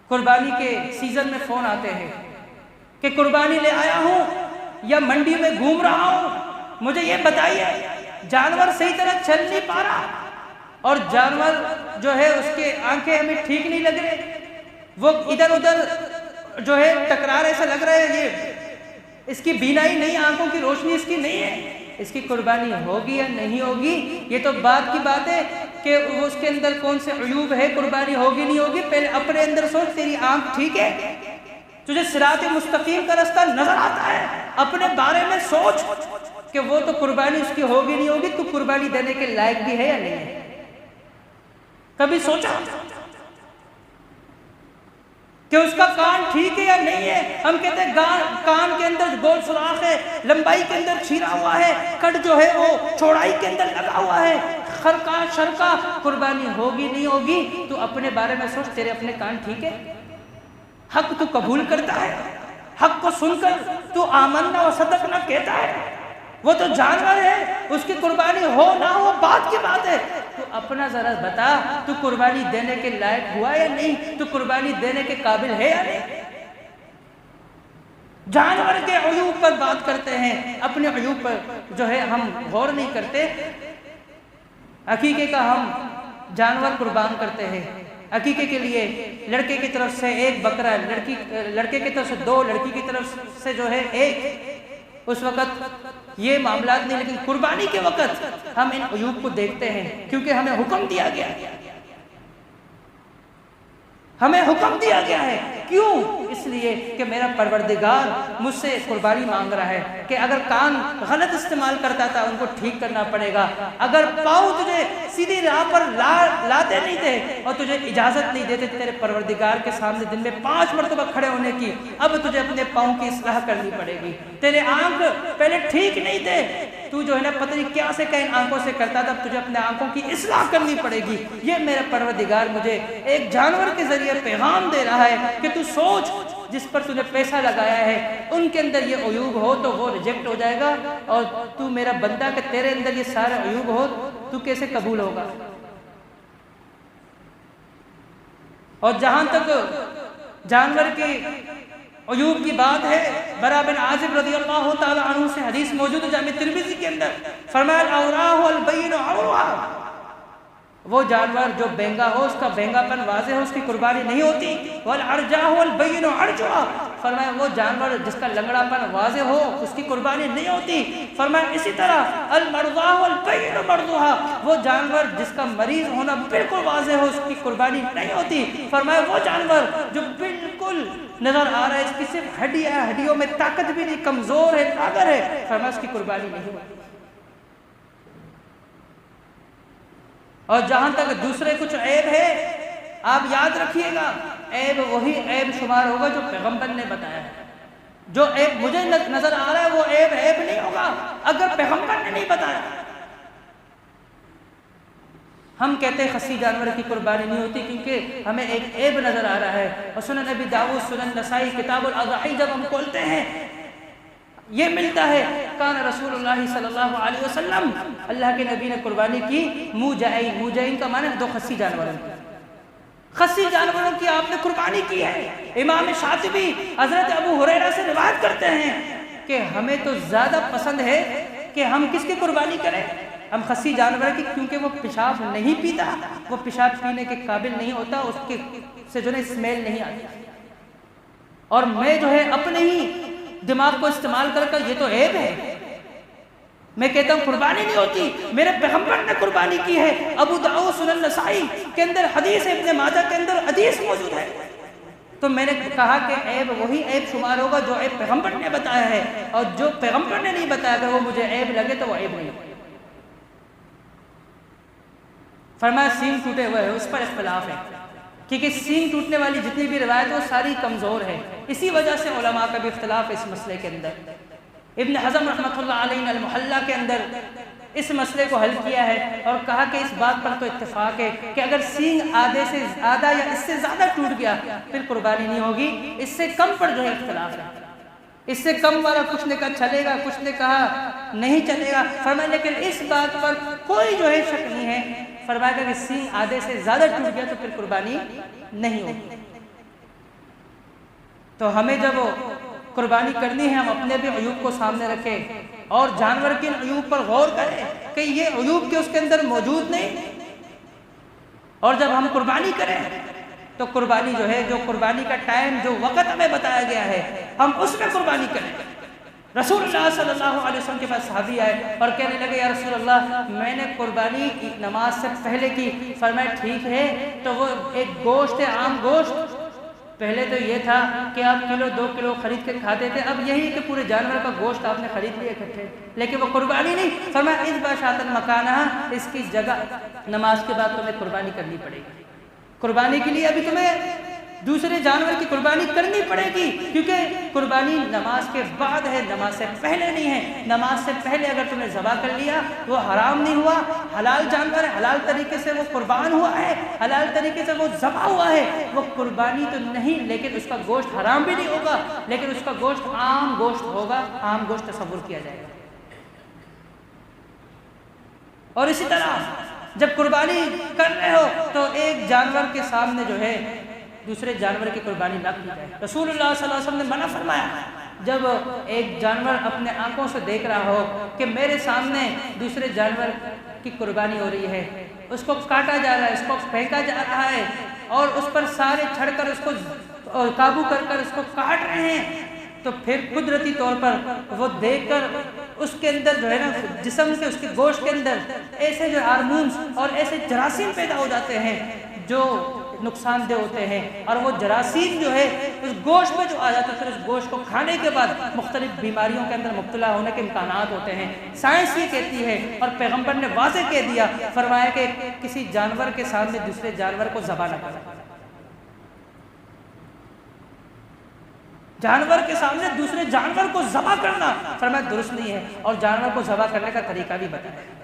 قربانی کے سیزن میں فون آتے ہیں کہ قربانی لے آیا ہوں یا منڈی میں گھوم رہا ہوں، مجھے یہ بتائیے جانور صحیح طرح چل نہیں پا رہا، اور جانور جو ہے اس کے آنکھیں ہمیں ٹھیک نہیں لگ رہے، وہ ادھر ادھر جو ہے ٹکرار ایسا لگ رہا ہے، یہ اس کی بینائی نہیں، آنکھوں کی روشنی اس کی نہیں ہے، اس کی قربانی ہوگی یا نہیں ہوگی یہ تو بات کی بات ہے کہ اس کے اندر کون سے عیوب ہے، قربانی ہوگی نہیں ہوگی۔ پہلے اپنے اندر سوچ، تیری آنکھ ٹھیک ہے؟ تجھے صراط مستقیم کا رستہ نظر آتا ہے؟ اپنے بارے میں سوچ کہ وہ تو قربانی اس کی ہوگی نہیں ہوگی، تو قربانی دینے کے لائق بھی ہے یا نہیں ہے؟ کبھی سوچا کہ اس کا کان ٹھیک ہے یا نہیں ہے؟ ہم کہتے ہیں کان کے اندر گول سوراخ ہے، لمبائی کے اندر چھیرا ہوا ہے، کٹ جو ہے وہ چوڑائی کے اندر لگا ہوا ہے، خرقہ شرقہ، قربانی ہوگی نہیں ہوگی؟ تو اپنے بارے میں سوچ، تیرے اپنے کان ٹھیک ہے؟ حق تو قبول کرتا ہے، حق کو سن کر تو آمنا و صدقنا کہتا ہے، وہ تو جانور ہے، اس کی قربانی ہو نہ ہو بات کی بات ہے، تو اپنا ذرا بتا، تو قربانی دینے کے لائق ہوا یا نہیں؟ تو قربانی دینے کے قابل ہے یا نہیں؟ جانور کے عیوب پر بات کرتے ہیں، اپنے عیوب پر جو ہے ہم غور نہیں کرتے۔ عقیقے کا ہم جانور قربان کرتے ہیں، عقیقے کے لیے لڑکے کی طرف سے ایک بکرا، لڑکے کی طرف سے دو، لڑکی کی طرف سے جو ہے ایک، اس وقت یہ معاملات نہیں، لیکن قربانی کے وقت ہم ان عیوب کو دیکھتے ہیں، کیونکہ ہمیں حکم دیا گیا ہے، ہمیں حکم دیا گیا ہے۔ کیوں؟ اس لیے کہ میرا پروردگار مجھ سے قربانی مانگ رہا ہے کہ اگر کان غلط استعمال کرتا تھا ان کو ٹھیک کرنا پڑے گا، اگر پاؤں تجھے سیدھی راہ پر لاتے نہیں تھے اور تجھے اجازت نہیں دیتے تیرے پروردگار کے سامنے دن میں 5 مرتبہ کھڑے ہونے کی، اب تجھے اپنے پاؤں کی اصلاح کرنی پڑے گی۔ تیرے آنکھ پہلے ٹھیک نہیں تھے، تو جو ہے نا پتہ نہیں کیا سے کہیں آنکھوں سے کرتا تھا، اب تجھے اپنے آنکھوں کی اصلاح کرنی پڑے گی۔ یہ میرا پروردگار مجھے ایک جانور کے ذریعے پیغام دے رہا ہے کہ تو سوچ، جس پر تجھے پیسہ لگایا ہے ان کے اندر یہ عیوب ہو تو وہ ریجیکٹ ہو جائے گا، اور تو میرا بندہ کہ تیرے اندر یہ سارے عیوب ہو تو کیسے قبول ہوگا؟ اور جہاں تک جانور کے عیوب کی بات ہے، برا بن عازب رضی اللہ تعالی عنہ سے حدیث موجود ہے جامع ترمذی کے اندر، فرمایا الاوراہ البین عورها، وہ جانور جو بینگا ہو اس کا بینگا پن واضح ہو اس کی قربانی نہیں ہوتی، والعرجاہ البین عرجها، فرمایا وہ جانور جس کا لنگڑا پن واضح ہو اس کی قربانی نہیں ہوتی، فرمایا اسی طرح المرضاہ البین مرضوها، وہ جانور جس کا مریض ہونا بالکل واضح ہو اس کی قربانی نہیں ہوتی، فرمایا وہ جانور جو بالکل نظر آ رہا ہے اس کی صرف ہڈیوں میں طاقت بھی نہیں، کمزور ہے، لاغر ہے، فرمایا اس کی قربانی نہیں ہوتی۔ اور جہاں تک دوسرے کچھ عیب ہے، آپ یاد رکھیے گا، عیب وہی عیب شمار ہوگا جو پیغمبر نے بتایا ہے۔ جو عیب مجھے نظر آ رہا ہے وہ عیب نہیں ہوگا اگر پیغمبر نے نہیں بتایا۔ ہم کہتے ہیں خصی جانور کی قربانی نہیں ہوتی کیونکہ ہمیں ایک عیب نظر آ رہا ہے، اور سنن ابی داؤد، سنن نسائی، کتاب الاضحی جب ہم کھولتے ہیں یہ ملتا ہے کان رسول اللہ صلی اللہ علیہ وسلم، اللہ کے نبی نے قربانی کی موجعین کا معنی 2 خصی جانوروں کی، خصی جانوروں کی آپ نے قربانی کی ہے۔ امام شاطبی حضرت ابو ہریرہ سے روایت کرتے ہیں کہ ہمیں تو زیادہ پسند ہے کہ ہم کس کی قربانی کریں؟ ہم خصی جانور کی، کیونکہ وہ پیشاب نہیں پیتا، وہ پیشاب پینے کے قابل نہیں ہوتا، اس کے سے جو ہے اسمیل نہیں آتی، اور میں جو ہے اپنے ہی دماغ کو استعمال کر کر یہ تو عیب ہے، میں کہتا ہوں قربانی نہیں ہوتی، میرے پیغمبر نے قربانی کی ہے۔ ابو داؤد سنن نسائی کے اندر حدیث ہے، ابن ماجہ کے اندر حدیث موجود ہے، تو میں نے کہا کہ عیب وہی عیب شمار ہوگا جو عیب پیغمبر نے بتایا ہے، اور جو پیغمبر نے نہیں بتایا اگر وہ مجھے عیب لگے تو وہ عیب نہیں ہوگا۔ فرمایا سینگ ٹوٹے ہوئے ہے، اس پر اختلاف ہے، کیونکہ سینگ ٹوٹنے والی جتنی بھی روایت وہ ساری کمزور ہے، اسی وجہ سے علماء کا بھی اختلاف ہے اس مسئلے کے اندر۔ ابن حزم رحمۃ اللہ علیہ نے المحلہ کے اندر اس مسئلے کو حل کیا ہے اور کہا کہ اس بات پر تو اتفاق ہے کہ اگر سینگ آدھا یا اس سے زیادہ ٹوٹ گیا پھر قربانی نہیں ہوگی، اس سے کم پر جو ہے اختلاف ہے، اس سے کم والا کچھ نے کہا چلے گا، کچھ نے کہا نہیں چلے گا، فرمایا لیکن اس بات پر کوئی جو ہے شک نہیں ہے، فرمایا کہ اگر سینگ آدھے سے زیادہ ٹوٹ گیا تو پھر قربانی نہیں ہوگی۔ فرمایا کہ سینگ آدھے سے زیادہ ٹوٹ گیا تو پھر قربانی نہیں ہوگی۔ فرمایا کہ سینگ آدھے سے زیادہ ٹوٹ گیا تو پھر قربانی نہیں ہوگی۔ فرمایا کہ سینگ آدھے سے زیادہ ٹوٹ گیا تو پھر قربانی نہیں ہوگی۔ تو ہمیں جب قربانی کرنی ہے ہم اپنے بھی عیوب کو سامنے رکھیں اور جانور کے عیوب پر غور کریں کہ یہ عیوب کے اس کے اندر موجود نہیں، اور جب ہم قربانی کریں تو قربانی جو ہے، جو قربانی کا ٹائم، جو وقت ہمیں بتایا گیا ہے، ہم اس میں قربانی کریں۔ رسول اللہ صلی اللہ علیہ وسلم کے پاس صحابی آئے اور کہنے لگے یا رسول اللہ میں نے قربانی نماز سے پہلے کی۔ فرمایا ٹھیک ہے، تو وہ ایک گوشت ہے، عام گوشت، پہلے تو یہ تھا کہ آپ کلو 2 کلو خرید کے کھاتے تھے، اب یہی کہ پورے جانور کا گوشت آپ نے خرید لیا اکٹھے، لیکن وہ قربانی نہیں۔ فرمایا اس باشاتن مکانہ، اس کی جگہ نماز کے بعد تمہیں قربانی کرنی پڑے گی۔ قربانی کے لیے ابھی تمہیں دوسرے جانور کی قربانی کرنی پڑے گی، کیونکہ قربانی نماز کے بعد ہے، نماز سے پہلے نہیں ہے۔ نماز سے پہلے اگر تم نے ذبح کر لیا وہ حرام نہیں ہوا، حلال جانور ہے، حلال طریقے سے وہ قربان ہوا ہے، حلال طریقے سے وہ ذبح ہوا ہے، وہ قربانی تو نہیں، لیکن اس کا گوشت حرام بھی نہیں ہوگا، لیکن اس کا گوشت عام گوشت ہوگا، عام گوشت تصور کیا جائے گا۔ اور اسی طرح جب قربانی کر رہے ہو تو ایک جانور کے سامنے جو ہے دوسرے جانور کی قربانی نہ کی جائے۔ رسول اللہ صلی اللہ علیہ وسلم نے منع فرمایا، جب ایک جانور اپنے آنکھوں سے دیکھ رہا ہو کہ میرے سامنے دوسرے جانور کی قربانی ہو رہی ہے، اس کو کاٹا جا رہا ہے، اس کو پھینکا جا رہا ہے اور اس پر سارے چھڑ کر اس کو قابو کر کر اس کو کاٹ رہے ہیں، تو پھر قدرتی طور پر وہ دیکھ کر اس کے اندر جو ہے نا جسم سے، اس کے گوشت کے اندر ایسے جو ہارمونز اور ایسے جراثیم پیدا ہو جاتے ہیں جو نقصان دہ ہوتے ہیں، اور وہ جراثیم جو ہے اس گوشت میں جو آ جاتے ہیں، پھر اس گوشت کو کھانے کے بعد مختلف بیماریوں کے اندر مبتلا ہونے کے امکانات ہوتے ہیں۔ سائنس یہ کہتی ہے اور پیغمبر نے واضح کہہ دیا، فرمایا کہ کسی جانور کے سامنے دوسرے جانور کو ذبح نہ کرنا۔ جانور کے سامنے دوسرے جانور کو ذبح کرنا فرمایا درست نہیں ہے، اور جانور کو ذبح کرنے کا طریقہ بھی بتایا۔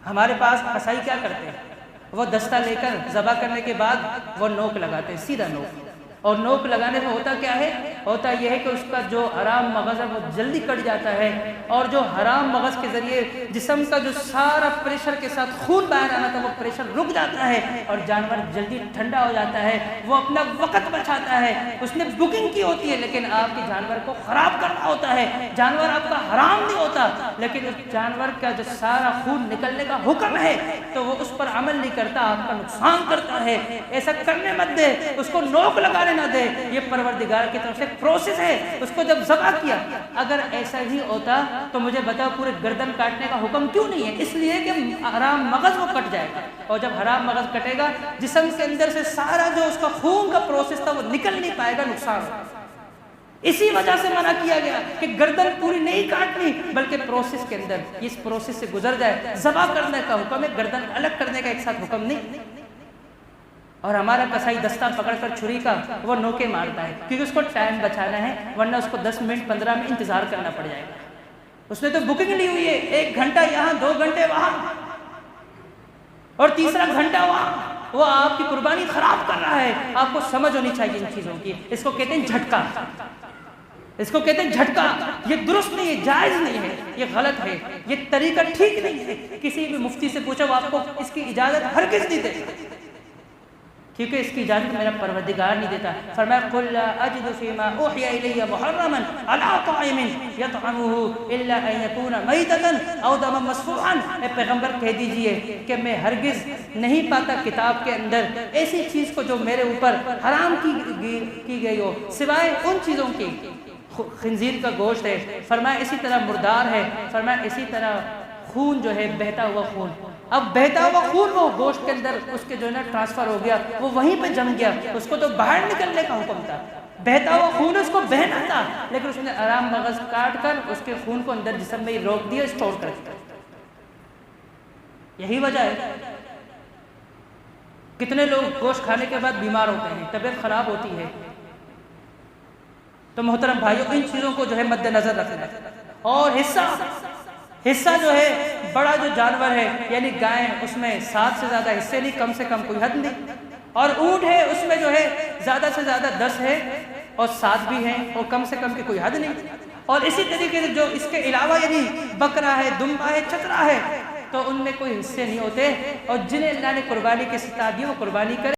ہمارے پاس قصائی کیا کرتے ہیں، وہ دستہ لے کر ذبح کرنے کے بعد وہ نوک لگاتے ہیں، سیدھا نوک، اور نوک لگانے میں ہوتا کیا ہے، ہوتا یہ ہے کہ اس کا جو حرام مغز ہے وہ جلدی کٹ جاتا ہے، اور جو حرام مغز کے ذریعے جسم کا جو سارا پریشر کے ساتھ خون باہر آنا تھا وہ پریشر رک جاتا ہے اور جانور جلدی ٹھنڈا ہو جاتا ہے، وہ اپنا وقت بچاتا ہے۔ اس نے بکنگ کی ہوتی ہے لیکن آپ کے جانور کو خراب کرنا ہوتا ہے، جانور آپ کا حرام نہیں ہوتا، لیکن اس جانور کا جو سارا خون نکلنے کا حکم ہے تو وہ اس پر عمل نہیں کرتا، آپ کا نقصان کرتا ہے۔ ایسا کرنے مت دے، اس کو نوک لگانے نہ دے، یہ پروردگار کی طرف سے پروسیس ہے۔ اس کو جب ذبح کیا، اگر ایسا ہی ہوتا تو مجھے بتاؤ پورے گردن کاٹنے کا حکم کیوں نہیں ہے؟ اس لیے کہ حرام مغز وہ کٹ جائے گا، اور جب حرام مغز کٹے گا جسم کے اندر سے سارا جو اس کا خون کا پروسیس تھا وہ نکل نہیں پائے گا، نقصان ہوگا۔ اسی وجہ سے منع کیا گیا کہ گردن پوری نہیں کاٹنی بلکہ پروسیس کے اندر اس پروسیس سے گزر جائے۔ ذبح کرنے کا حکم ہے، گردن الگ کرنے کا ایک ساتھ حکم نہیں۔ اور ہمارا قصائی دستہ پکڑ کر چھری کا وہ نوکے مارتا ہے کیونکہ اس کو ٹائم بچانا ہے، ورنہ اس کو 10 منٹ 15 منٹ انتظار کرنا پڑ جائے گا۔ اس نے تو بکنگ لی ہوئی ہے، 1 گھنٹہ یہاں، 2 گھنٹے وہاں، اور تیسرا گھنٹہ وہاں، وہ آپ کی قربانی خراب کر رہا ہے۔ آپ کو سمجھ ہونی چاہیے ان چیزوں کی۔ اس کو کہتے ہیں جھٹکا، اس کو کہتے ہیں جھٹکا۔ یہ درست نہیں ہے، جائز نہیں ہے، یہ غلط ہے، یہ طریقہ ٹھیک نہیں ہے۔ کسی بھی مفتی سے پوچھو، آپ کو اس کی اجازت ہرگز نہیں دے، کیونکہ اس کی اجازت میرا پروردگار نہیں دیتا۔ فرمایا قُلْ لَا أَجِدُ فِي مَا أُوحِيَ إِلَيَّ مُحَرَّمًا عَلَىٰ طَاعِمٍ يَطْعَمُهُ إِلَّا أَن يَكُونَ مَيْتَةً أَوْ دَمًا مَسْفُوحًا۔ اے پیغمبر کہہ دیجئے کہ میں ہرگز نہیں پاتا کتاب کے اندر ایسی چیز کو جو میرے اوپر حرام کی گئی ہو سوائے ان چیزوں کی، خنزیر کا گوشت ہے، فرمایا اسی طرح مردار ہے، فرمایا اسی طرح خون جو ہے بہتا ہوا خون۔ اب بہتا ہوا خون وہ گوشت کے اندر اس کے جو ہے نا ٹرانسفر ہو گیا، وہ وہیں پہ جم گیا، اس کو تو باہر نکلنے کا حکم تھا، بہتا ہوا خون اس کو بہنا تھا، لیکن اس نے حرام مغز کاٹ کر اس کے خون کو اندر جسم میں روک دیا، اسٹور کر دیا۔ یہی وجہ ہے کتنے لوگ گوشت کھانے کے بعد بیمار ہوتے ہیں، طبیعت خراب ہوتی ہے۔ تو محترم بھائیوں، ان چیزوں کو جو ہے مد نظر رکھنا۔ اور حصہ جو ہے بڑا جو جانور ہے یعنی گائے، اس میں 7 سے زیادہ حصے نہیں، کم سے کم کوئی حد نہیں، اور اونٹ ہے اس میں جو ہے زیادہ سے زیادہ 10 ہے اور 7 بھی ہیں، اور کم سے کم کی کوئی حد نہیں۔ اور اسی طریقے سے جو اس کے علاوہ یعنی بکرا ہے، دمبا ہے، چترا ہے، تو ان میں کوئی حصے نہیں ہوتے، اور جنہیں اللہ نے قربانی کی استطاعت دی وہ قربانی کرے۔